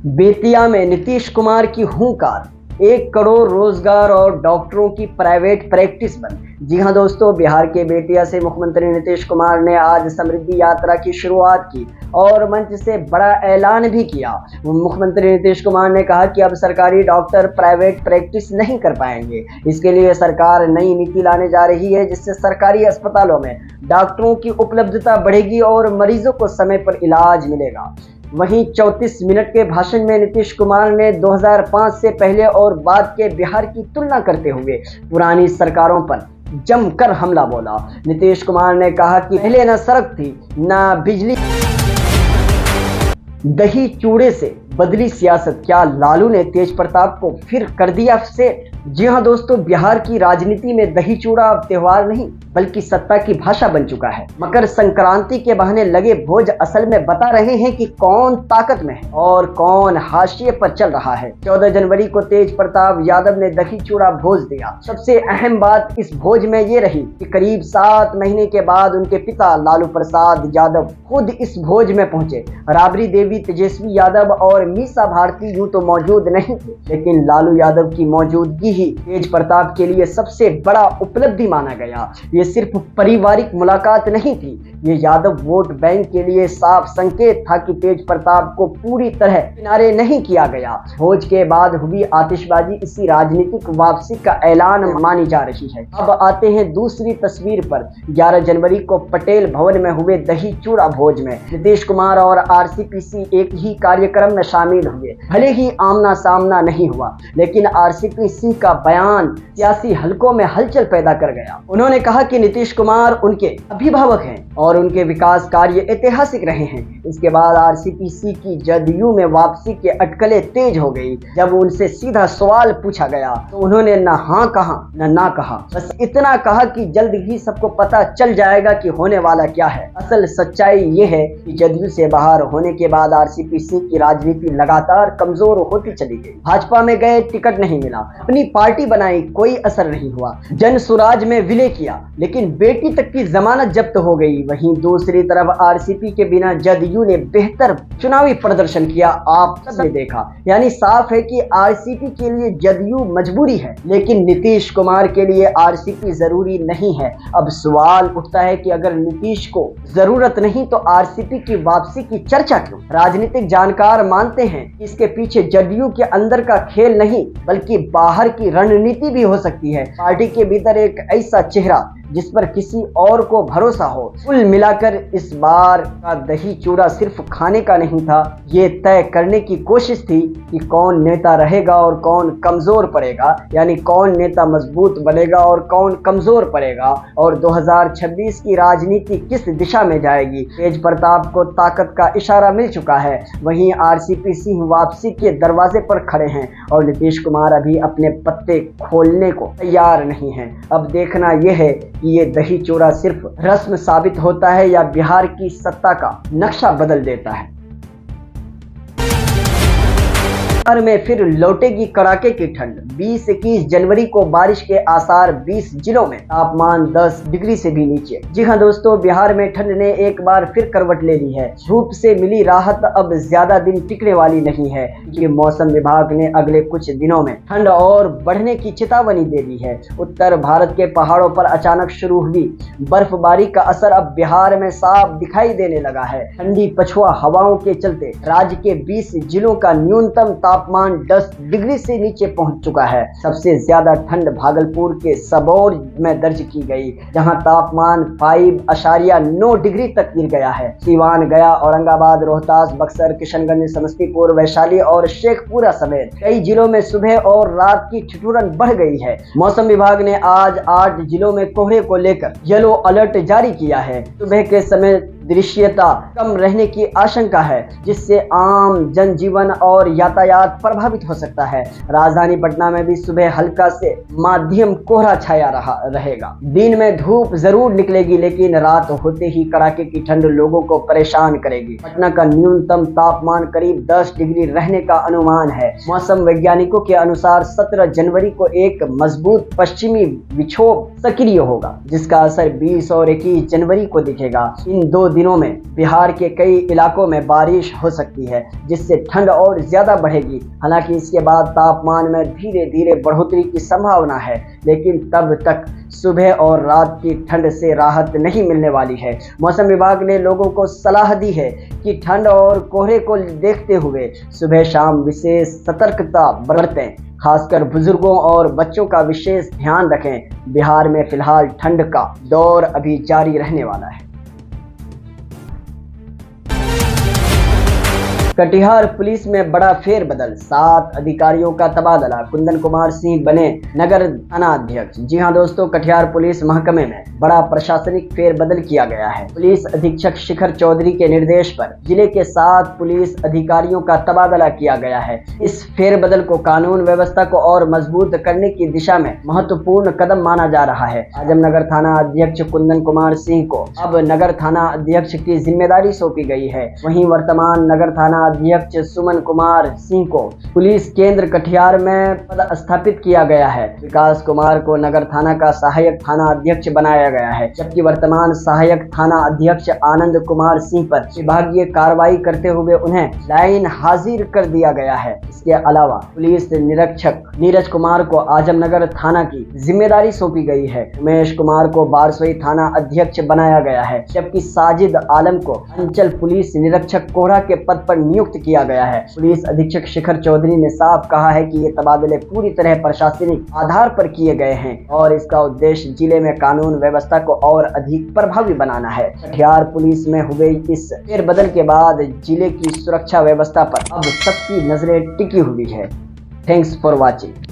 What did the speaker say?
बेतिया में नीतीश कुमार की हुंकार, 1 करोड़ रोजगार और डॉक्टरों की प्राइवेट प्रैक्टिस बंद। जी हां दोस्तों, बिहार के बेतिया से मुख्यमंत्री नीतीश कुमार ने आज समृद्धि यात्रा की शुरुआत की और मंच से बड़ा ऐलान भी किया। मुख्यमंत्री नीतीश कुमार ने कहा कि अब सरकारी डॉक्टर प्राइवेट प्रैक्टिस नहीं कर पाएंगे। इसके लिए सरकार नई नीति लाने जा रही है, जिससे सरकारी अस्पतालों में डॉक्टरों की उपलब्धता बढ़ेगी और मरीजों को समय पर इलाज मिलेगा। वहीं 34 मिनट के भाषण में नीतीश कुमार ने 2005 से पहले और बाद के बिहार की तुलना करते हुए पुरानी सरकारों पर जमकर हमला बोला। नीतीश कुमार ने कहा कि पहले न सड़क थी न बिजली, दही चूड़े से बदली सियासत। क्या लालू ने तेज प्रताप को फिर कर दिया सेट? जी हां दोस्तों, बिहार की राजनीति में दही चूड़ा अब त्योहार नहीं बल्कि सत्ता की भाषा बन चुका है। मकर संक्रांति के बहाने लगे भोज असल में बता रहे हैं कि कौन ताकत में है और कौन हाशिए पर चल रहा है। 14 जनवरी को तेज प्रताप यादव ने दही चूड़ा भोज दिया। सबसे अहम बात इस भोज में ये रही कि करीब 7 महीने के बाद उनके पिता लालू प्रसाद यादव खुद इस भोज में पहुंचे। राबड़ी देवी, तेजस्वी यादव और मीसा भारती यूं तो मौजूद नहीं थे, लेकिन लालू यादव की मौजूदगी ही तेज प्रताप के लिए सबसे बड़ा उपलब्धि माना गया। ये सिर्फ पारिवारिक मुलाकात नहीं थी, ये यादव वोट बैंक के लिए साफ संकेत था कि तेज प्रताप को पूरी तरह किनारे नहीं किया गया। भोज के बाद हुई आतिशबाजी इसी राजनीतिक वापसी का ऐलान मानी जा रही है। अब आते हैं दूसरी तस्वीर पर। 11 जनवरी को पटेल भवन में हुए दही चूड़ा भोज में नीतीश कुमार और आरसीपीसी एक ही कार्यक्रम में शामिल हुए। भले ही आमना सामना नहीं हुआ, लेकिन आरसीपीसी का बयान सियासी हलकों में हलचल पैदा कर गया। उन्होंने कहा कि नीतीश कुमार उनके अभिभावक हैं और उनके विकास कार्य ऐतिहासिक रहे हैं। इसके बाद आरसीपीसी की जदयू में वापसी के अटकलें तेज हो गई। जब उनसे सीधा सवाल पूछा गया तो उन्होंने न हाँ कहा न ना कहा, बस इतना कहा कि जल्द ही सबको पता चल जाएगा कि होने वाला क्या है। असल सच्चाई ये है कि जदयू से बाहर होने के बाद आरसीपीसी की राजनीति लगातार कमजोर होती चली गई। भाजपा में गए, टिकट नहीं मिला, अपनी पार्टी बनाई, कोई असर नहीं हुआ। जन सुराज में विलय किया, लेकिन बेटी तक की जमानत जब्त हो गई। वहीं दूसरी तरफ आरसीपी के बिना जदयू ने बेहतर चुनावी प्रदर्शन किया, आप सबने देखा। यानी साफ है कि आरसीपी के लिए जदयू मजबूरी है, लेकिन नीतीश कुमार के लिए आरसीपी जरूरी नहीं है। अब सवाल उठता है कि अगर नीतीश को जरूरत नहीं तो आरसीपी की वापसी की चर्चा क्यों? राजनीतिक जानकार मानते हैं कि इसके पीछे जदयू के अंदर का खेल नहीं बल्कि बाहर की रणनीति भी हो सकती है। पार्टी के भीतर एक ऐसा चेहरा जिस पर किसी और को भरोसा हो। कुल मिलाकर इस बार का दही चूड़ा सिर्फ खाने का नहीं था, ये तय करने की कोशिश थी कि कौन नेता रहेगा और कौन कमजोर पड़ेगा, यानी कौन नेता मजबूत बनेगा और कौन कमजोर पड़ेगा, और 2026 की राजनीति किस दिशा में जाएगी। तेज प्रताप को ताकत का इशारा मिल चुका है, वहीं आरसीपी सिंह वापसी के दरवाजे पर खड़े हैं और नीतीश कुमार अभी अपने पत्ते खोलने को तैयार नहीं है। अब देखना यह है कि ये दही चूड़ा सिर्फ रस्म साबित होता है या बिहार की सत्ता का नक्शा बदल देता है। बिहार में फिर लौटेगी कड़ाके की ठंड। 20-21 जनवरी को बारिश के आसार, 20 जिलों में तापमान 10 डिग्री से भी नीचे। जी हां दोस्तों, बिहार में ठंड ने एक बार फिर करवट ले ली है। धूप से मिली राहत अब ज्यादा दिन टिकने वाली नहीं है, क्योंकि मौसम विभाग ने अगले कुछ दिनों में ठंड और बढ़ने की चेतावनी दे दी है। उत्तर भारत के पहाड़ों पर अचानक शुरू हुई बर्फबारी का असर अब बिहार में साफ दिखाई देने लगा है। ठंडी पछुआ हवाओं के चलते राज्य के 20 जिलों का न्यूनतम तापमान 10 डिग्री से नीचे पहुंच चुका है। सबसे ज्यादा ठंड भागलपुर के सबौर में दर्ज की गई, जहां तापमान 5.9 डिग्री तक गिर गया है। सीवान, गया, औरंगाबाद, रोहतास, बक्सर, किशनगंज, समस्तीपुर, वैशाली और शेखपुरा समेत कई जिलों में सुबह और रात की ठिठुरन बढ़ गई है। मौसम विभाग ने आज 8 जिलों में कोहरे को लेकर येलो अलर्ट जारी किया है। सुबह के समय दृश्यता कम रहने की आशंका है, जिससे आम जनजीवन और यातायात प्रभावित हो सकता है। राजधानी पटना में भी सुबह हल्का से माध्यम कोहरा छाया रहेगा। दिन में धूप जरूर निकलेगी, लेकिन रात होते ही कड़ाके की ठंड लोगों को परेशान करेगी। पटना का न्यूनतम तापमान करीब 10 डिग्री रहने का अनुमान है। मौसम वैज्ञानिकों के अनुसार 17 जनवरी को एक मजबूत पश्चिमी विक्षोभ सक्रिय होगा, जिसका असर 20 और 21 जनवरी को दिखेगा। इन 2 दिनों में बिहार के कई इलाकों में बारिश हो सकती है, जिससे ठंड और ज्यादा बढ़ेगी। हालांकि इसके बाद तापमान में धीरे धीरे बढ़ोतरी की संभावना है, लेकिन तब तक सुबह और रात की ठंड से राहत नहीं मिलने वाली है। मौसम विभाग ने लोगों को सलाह दी है कि ठंड और कोहरे को देखते हुए सुबह शाम विशेष सतर्कता बरतें, खासकर बुजुर्गों और बच्चों का विशेष ध्यान रखें। बिहार में फिलहाल ठंड का दौर अभी जारी रहने वाला है। कटिहार पुलिस में बड़ा फेरबदल, 7 अधिकारियों का तबादला। कुंदन कुमार सिंह बने नगर थाना अध्यक्ष। जी हां दोस्तों, कटिहार पुलिस महकमे में बड़ा प्रशासनिक फेरबदल किया गया है। पुलिस अधीक्षक शिखर चौधरी के निर्देश पर जिले के 7 पुलिस अधिकारियों का तबादला किया गया है। इस फेरबदल को कानून व्यवस्था को और मजबूत करने की दिशा में महत्वपूर्ण कदम माना जा रहा है। आजमनगर थाना अध्यक्ष कुंदन कुमार सिंह को अब नगर थाना अध्यक्ष की जिम्मेदारी सौंपी गई है। वहीं वर्तमान नगर थाना अध्यक्ष सुमन कुमार सिंह को पुलिस केंद्र कटिहार में पदस्थापित किया गया है। विकास कुमार को नगर थाना का सहायक थाना अध्यक्ष बनाया गया है, जबकि वर्तमान सहायक थाना अध्यक्ष आनंद कुमार सिंह पर विभागीय कार्रवाई करते हुए उन्हें लाइन हाजिर कर दिया गया है। इसके अलावा पुलिस निरीक्षक नीरज कुमार को आजमनगर थाना की जिम्मेदारी सौंपी गई है। उमेश कुमार को बारसोई थाना अध्यक्ष बनाया गया है, जबकि साजिद आलम को अंचल पुलिस निरीक्षक कोहरा के पद पर नियुक्त किया गया है। पुलिस अधीक्षक शिखर चौधरी ने साफ कहा है कि ये तबादले पूरी तरह प्रशासनिक आधार पर किए गए हैं और इसका उद्देश्य जिले में कानून व्यवस्था को और अधिक प्रभावी बनाना है। कटिहार पुलिस में हुए इस फेरबदल के बाद जिले की सुरक्षा व्यवस्था पर अब सबकी नजरें टिकी हुई है। Thanks for watching.